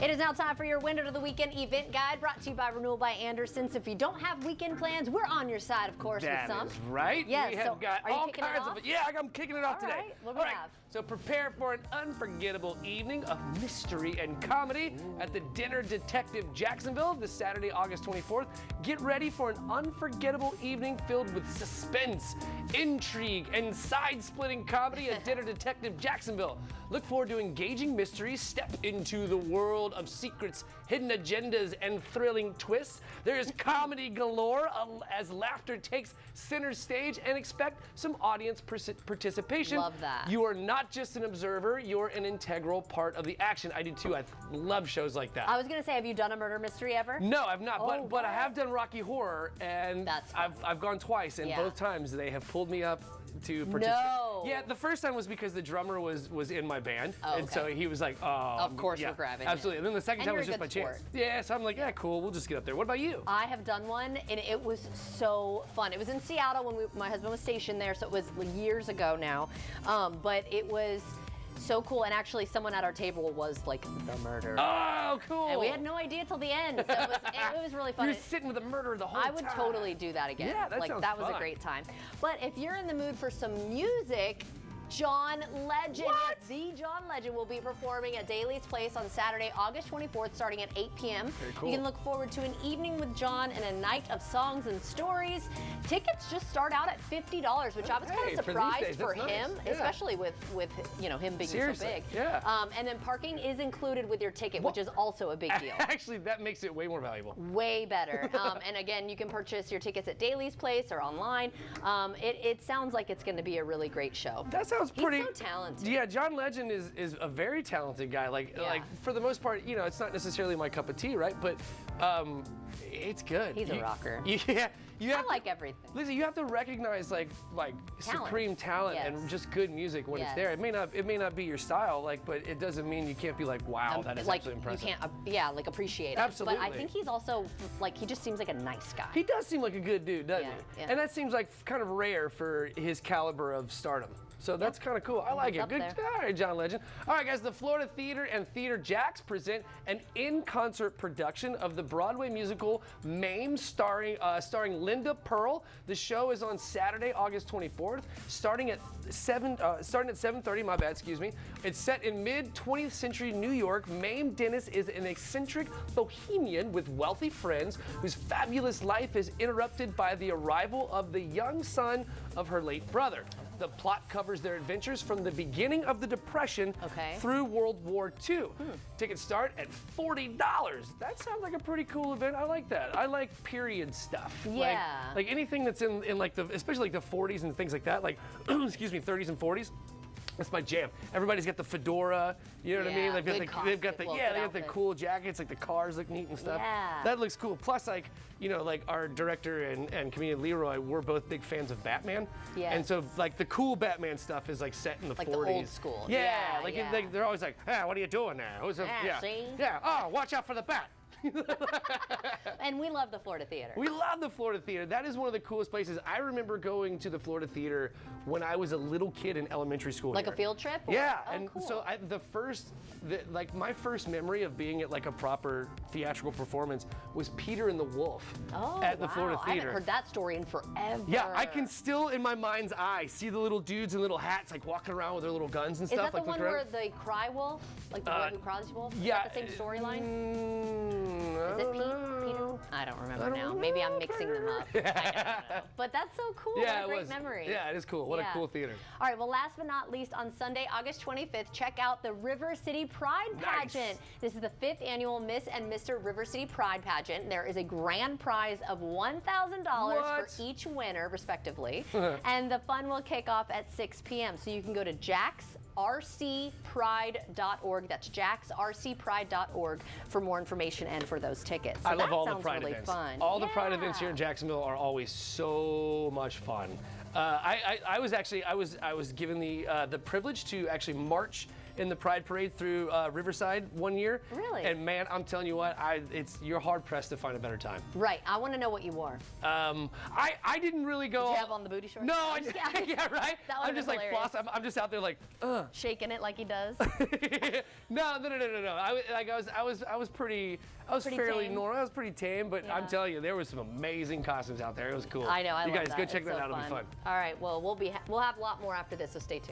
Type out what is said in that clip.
It is now time for your Winter to the Weekend event guide, brought to you by Renewal by Andersons. If you don't have weekend plans, we're on your side, of course, with some. That is right. Yes, we have got are you all kicking it kinds off? of. Yeah, I'm kicking it off All today. right, what do we have? So prepare for an unforgettable evening of mystery and comedy at the Dinner Detective Jacksonville this Saturday, August 24th. Get ready for an unforgettable evening filled with suspense, intrigue, and side-splitting comedy at Dinner Detective Jacksonville. Look forward to engaging mysteries, step into the world of secrets, hidden agendas, and thrilling twists. There is comedy galore as laughter takes center stage, and expect some audience participation. Love that. You are not just an observer, you're an integral part of the action. I do too. I love shows like that. I was going to say, have you done a murder mystery ever? No, I've not, Oh, but I have done Rocky Horror, and That's fun. I've gone twice, and Yeah. both times they have pulled me up to participate. No. Yeah, the first time was because the drummer was in my band, Oh, and so okay. he was like, "Oh, Of course yeah, we're grabbing it. absolutely." And then the second And time you're was a just by good chance. sport. Yeah, so I'm like, "Yeah, cool. We'll just get up there." What about you? I have done one, and it was so fun. It was in Seattle when my husband was stationed there, so it was years ago now. But it was so cool, and actually someone at our table was like the murderer. Oh, cool. And we had no idea till the end, so it was really fun. You're sitting with the murderer the whole time. I would totally do that again. Yeah, that sounds that was fun. a great time. But if you're in the mood for some music, John Legend, What? the John Legend, will be performing at Daly's Place on Saturday, August 24th, starting at 8 p.m. Very cool. You can look forward to an evening with John and a night of songs and stories. Tickets just start out at $50, which I was kind Hey, of for these surprised days, for that's nice. him, Yeah. especially with him being Seriously, so big. yeah. And then parking is included with your ticket, which is also a big deal. Actually, that makes it way more valuable. Way better. And again, you can purchase your tickets at Daly's Place or online. It sounds like it's going to be a really great show. That sounds He's pretty. so talented. Yeah, John Legend is a very talented guy. Like for the most part, it's not necessarily my cup of tea, right? But it's good. He's a rocker. Yeah, you have I like everything. Listen, you have to recognize like supreme talent Yes. and just good music when it's Yes. there. It may not be your style, but it doesn't mean you can't be like, wow, that is like absolutely impressive. you can't appreciate it. Absolutely. But I think he's also he just seems like a nice guy. He does seem like a good dude, doesn't Yeah, he? yeah. And that seems like kind of rare for his caliber of stardom. So that's kind of cool. I like He's it. up Good. there. All right, John Legend. All right, guys. The Florida Theater and Theater Jacks present an in-concert production of the Broadway musical Mame, starring Linda Pearl. The show is on Saturday, August 24th, starting at 7:30. My bad. Excuse me. It's set in mid-20th century New York. Mame Dennis is an eccentric bohemian with wealthy friends whose fabulous life is interrupted by the arrival of the young son of her late brother. The plot covers their adventures from the beginning of the Depression through World War II. Tickets start at $40. That sounds like a pretty cool event. I like that. I like period stuff. Yeah. Like anything that's in like especially like the 40s and things like that, like excuse me, 30s and 40s. That's my jam. Everybody's got the fedora, you know what I mean? Yeah, They've got the outfits. cool jackets, like the cars look neat and stuff. Yeah. That looks cool. Plus, like our director and comedian Leroy, we're both big fans of Batman. Yes. And so like the cool Batman stuff is like set in the 40s. Like the old school. Yeah. Yeah, like yeah. they're always like, "Ah, what are you doing there?" See? Yeah. Oh, watch out for the bat. And we love the Florida Theater. We love the Florida Theater. That is one of the coolest places. I remember going to the Florida Theater when I was a little kid in elementary school. Like here. a field trip? Or? Yeah, Oh, and cool. so my first memory of being at like a proper theatrical performance was Peter and the Wolf at the Florida I Theater. haven't heard that story in forever. Yeah, I can still in my mind's eye see the little dudes in little hats like walking around with their little guns and Is stuff. that the like one looking where around. they cry wolf? Like the one who cries wolf? Yeah. Is that the same storyline? Is Is it Peter? I don't remember now. Maybe I'm mixing them up. I don't know. But that's so cool. Yeah, what a great it was. memory. Yeah, it is cool. What a cool theater. All right, well, last but not least, on Sunday, August 25th, check out the River City Pride Pageant. This is the 5th annual Miss and Mr. River City Pride Pageant. There is a grand prize of $1,000 for each winner, respectively. And the fun will kick off at 6 p.m. So you can go to jacksrcpride.org. That's jacksrcpride.org for more information and for those tickets. So I love all the sounds Pride really events. fun. All the Pride events here in Jacksonville are always so much fun. I was given the privilege to actually march in the Pride Parade through Riverside one year. Really? And man, I'm telling you what, you're hard pressed to find a better time. Right. I want to know what you wore. I didn't really go. Did you have on the booty shorts? No, yeah, right. I'm just like floss. I'm just out there like, shaking it like he does. No. I was fairly tame? normal. I was pretty tame, but I'm Yeah. telling you, there was some amazing costumes out there. It was cool. I know. I you love guys that. go check It's that so out. It'll be fun. All right. Well, we'll have a lot more after this, so stay tuned.